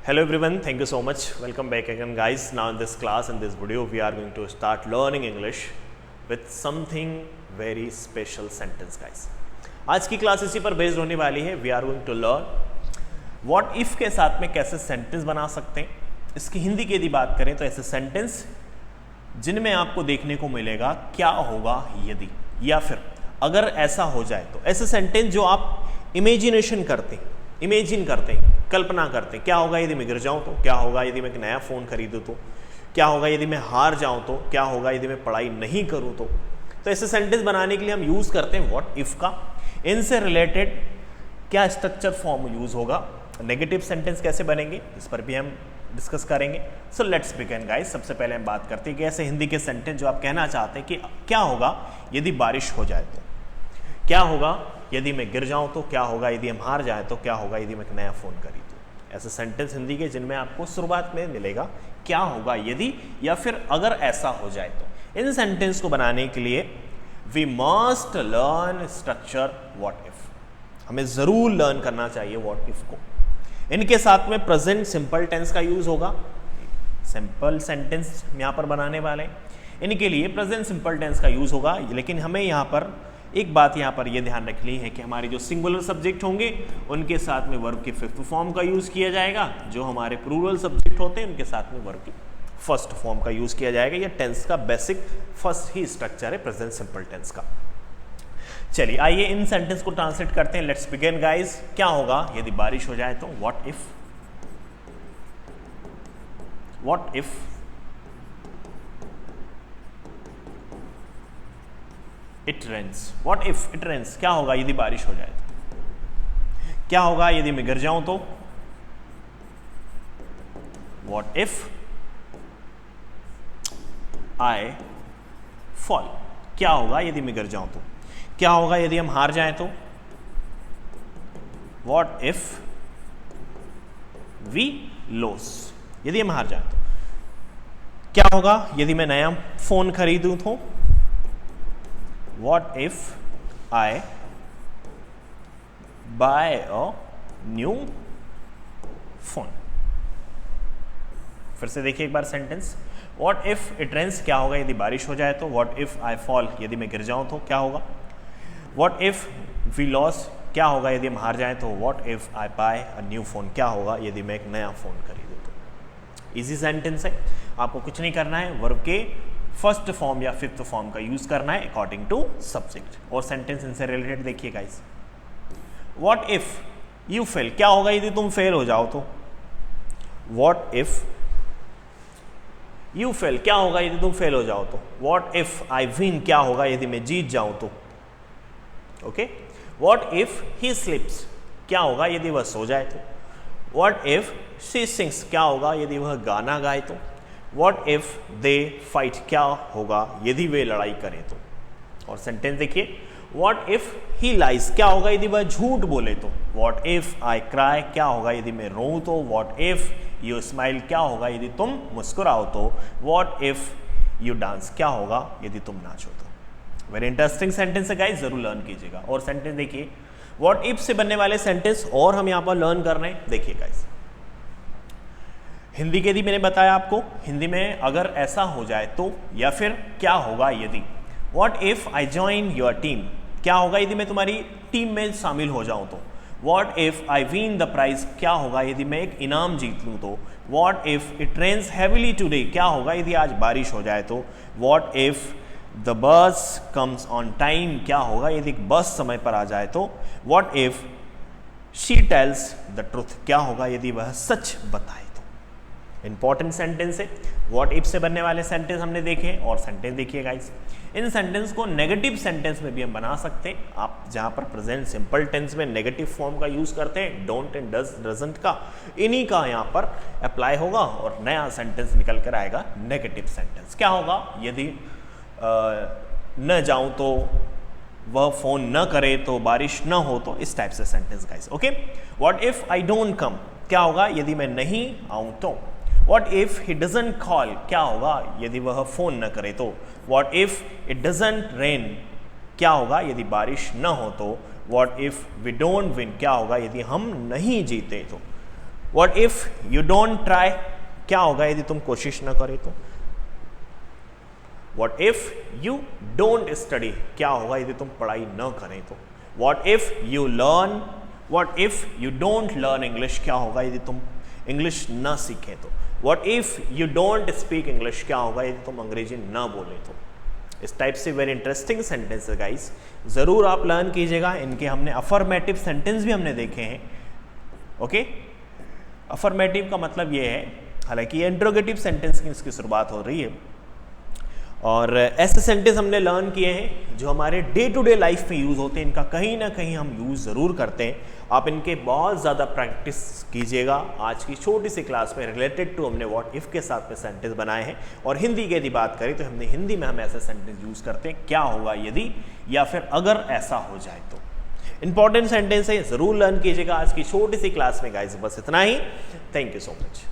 Hello everyone, thank you so much. Welcome back again guys. Now in this class, in this video, we are going to start learning English with something very special sentence guys. आज की class इसी पर based होने वाली है. We are going to learn what if के साथ में कैसे सेंटेंस बना सकते हैं. इसकी हिंदी की यदि बात करें तो ऐसे सेंटेंस जिनमें आपको देखने को मिलेगा क्या होगा यदि, या फिर अगर ऐसा हो जाए तो. ऐसे सेंटेंस जो आप इमेजिनेशन करते हैं, इमेजिन करते हैं, कल्पना करते हैं. क्या होगा यदि मैं गिर जाऊं तो, क्या होगा यदि मैं एक नया फ़ोन खरीदूं तो, क्या होगा यदि मैं हार जाऊं तो, क्या होगा यदि मैं पढ़ाई नहीं करूं तो. ऐसे सेंटेंस बनाने के लिए हम यूज़ करते हैं व्हाट इफ का. इनसे रिलेटेड क्या स्ट्रक्चर फॉर्म यूज़ होगा, नेगेटिव सेंटेंस कैसे बनेंगे, इस पर भी हम डिस्कस करेंगे. So let's begin guys. सबसे पहले हम बात करते हैं कि ऐसे हिंदी के सेंटेंस जो आप कहना चाहते हैं कि क्या होगा यदि बारिश हो जाए तो, क्या होगा यदि मैं गिर जाऊं तो, क्या होगा यदि हम हार जाएं तो, क्या होगा यदि मैं एक नया फ़ोन खरीदूं. ऐसे सेंटेंस हिंदी के जिनमें आपको शुरुआत में मिलेगा क्या होगा यदि, या फिर अगर ऐसा हो जाए तो. इन सेंटेंस को बनाने के लिए we must learn structure what if. हमें ज़रूर लर्न करना चाहिए व्हाट इफ को. इनके साथ में प्रेजेंट सिंपल टेंस का यूज़ होगा. सिंपल सेंटेंस यहाँ पर बनाने वाले हैं, इनके लिए प्रेजेंट सिंपल टेंस का यूज़ होगा. लेकिन हमें यहाँ पर एक बात यहाँ पर ये ध्यान रखनी है कि हमारे जो सिंगुलर सब्जेक्ट होंगे उनके साथ में वर्ब के फिफ्थ फॉर्म का यूज़ किया जाएगा. जो हमारे प्लूरल सब्जेक्ट होते हैं उनके साथ में वर्ब की फर्स्ट फॉर्म का यूज़ किया जाएगा. ये टेंस का बेसिक फर्स्ट ही स्ट्रक्चर है प्रेजेंट सिंपल टेंस का. चलिए आइए इन सेंटेंस को ट्रांसलेट करते हैं. Let's begin guys. क्या होगा यदि बारिश हो जाए तो, what if, what if it rains. What if it rains, क्या होगा यदि बारिश हो जाए तो, क्या होगा यदि मैं गिर जाऊं तो, व्हाट इफ आई फॉल, क्या होगा यदि मैं गिर जाऊं तो, क्या होगा यदि हम हार जाएं तो, व्हाट इफ वी लॉस, यदि हम हार जाएं तो, क्या होगा यदि मैं नया फोन खरीदूं तो, what if I buy a new phone. फिर से देखिए एक बार sentence. what if it rains, क्या होगा यदि बारिश हो जाए तो, what if I fall, यदि मैं गिर जाऊं तो क्या होगा, what if we lose, क्या होगा यदि हम हार जाएं तो, what if I buy a new phone, क्या होगा यदि मैं एक नया फोन खरीदूं तो. इजी सेंटेंस है, आपको कुछ नहीं करना है, वर्ब के फर्स्ट फॉर्म या फिफ्थ फॉर्म का यूज करना है अकॉर्डिंग टू सब्जेक्ट. और सेंटेंस इनसे रिलेटेड देखिए guys. What if you fail, क्या होगा यदि तुम फेल हो जाओ तो, व्हाट इफ यू फेल, क्या होगा यदि तुम फेल हो जाओ तो, व्हाट इफ आई विन, क्या होगा यदि मैं जीत जाऊं तो. Okay. What if he slips, क्या होगा यदि वह सो जाए तो, व्हाट इफ शी सिंग्स, क्या होगा यदि वह गाना गाए तो, What if they fight, क्या होगा यदि वे लड़ाई करें तो. और सेंटेंस देखिए. What if he lies, क्या होगा यदि वह झूठ बोले तो, What if I cry, क्या होगा यदि मैं रोऊं तो, What if you smile, क्या होगा यदि तुम मुस्कुराओ तो, What if you dance, क्या होगा यदि तुम नाचो तो. वेरी इंटरेस्टिंग सेंटेंस है गाइस, जरूर लर्न कीजिएगा. और सेंटेंस देखिए, What if से बनने वाले सेंटेंस और हम यहाँ पर लर्न कर रहे हैं. देखिए गाइस, हिंदी के यदि मैंने बताया आपको, हिंदी में अगर ऐसा हो जाए तो, या फिर क्या होगा यदि. What if I join your team, क्या होगा यदि मैं तुम्हारी टीम में शामिल हो जाऊं तो, what if I win the prize, क्या होगा यदि मैं एक इनाम जीत लूं तो, what if it rains heavily today, क्या होगा यदि आज बारिश हो जाए तो, what if the bus comes on time, क्या होगा यदि बस समय पर आ जाए तो, what if she tells the truth, क्या होगा यदि वह सच बताए. इंपॉर्टेंट सेंटेंस है. व्हाट इफ से बनने वाले सेंटेंस हमने देखे. और सेंटेंस देखिए गाइस, इन सेंटेंस को नेगेटिव सेंटेंस में भी हम बना सकते हैं. आप जहां पर प्रेजेंट सिंपल टेंस में नेगेटिव फॉर्म का यूज करते हैं, डोंट एंड डज डजंट का, इन्हीं का यहां पर अप्लाई होगा और नया सेंटेंस निकल कर आएगा नेगेटिव सेंटेंस. क्या होगा यदि न जाऊं तो, वह फोन न करे तो, बारिश न हो तो, इस टाइप से sentence guys. Okay. What if I don't come, क्या होगा यदि मैं नहीं आऊं तो, What if he doesn't call, क्या होगा यदि वह फोन न करे तो, What if it doesn't rain, क्या होगा यदि बारिश न हो तो, What if we don't win, क्या होगा यदि हम नहीं जीते तो. What if you don't try, क्या होगा यदि तुम कोशिश ना करे तो। What if you don't study, क्या होगा यदि तुम पढ़ाई न करें तो। What if you learn, what if you don't learn English, क्या होगा यदि तुम इंग्लिश न सीखें तो। What if you don't speak English, क्या होगा यदि तुम अंग्रेजी न बोले तो। इस टाइप से वेरी इंटरेस्टिंग सेंटेंस है गाइस, जरूर आप लर्न कीजिएगा। इनके हमने अफर्मेटिव सेंटेंस भी हमने देखे हैं। ओके, अफर्मेटिव का मतलब ये है, हालांकि ये इंट्रोगेटिव सेंटेंस की इसकी शुरुआत हो रही है, और ऐसे सेंटेंस हमने लर्न किए हैं जो हमारे डे टू डे लाइफ में यूज़ होते हैं। इनका कहीं ना कहीं हम यूज़ ज़रूर करते हैं। आप इनके बहुत ज़्यादा प्रैक्टिस कीजिएगा। आज की छोटी सी क्लास में रिलेटेड टू हमने व्हाट इफ़ के साथ में सेंटेंस बनाए हैं। और हिंदी की यदि बात करें तो हमने हिंदी में हम ऐसे सेंटेंस यूज़ करते हैं, क्या होगा यदि, या फिर अगर ऐसा हो जाए तो। इंपॉर्टेंट सेंटेंस है, ज़रूर लर्न कीजिएगा आज की छोटी सी क्लास में गाइस। बस इतना ही, थैंक यू सो मच।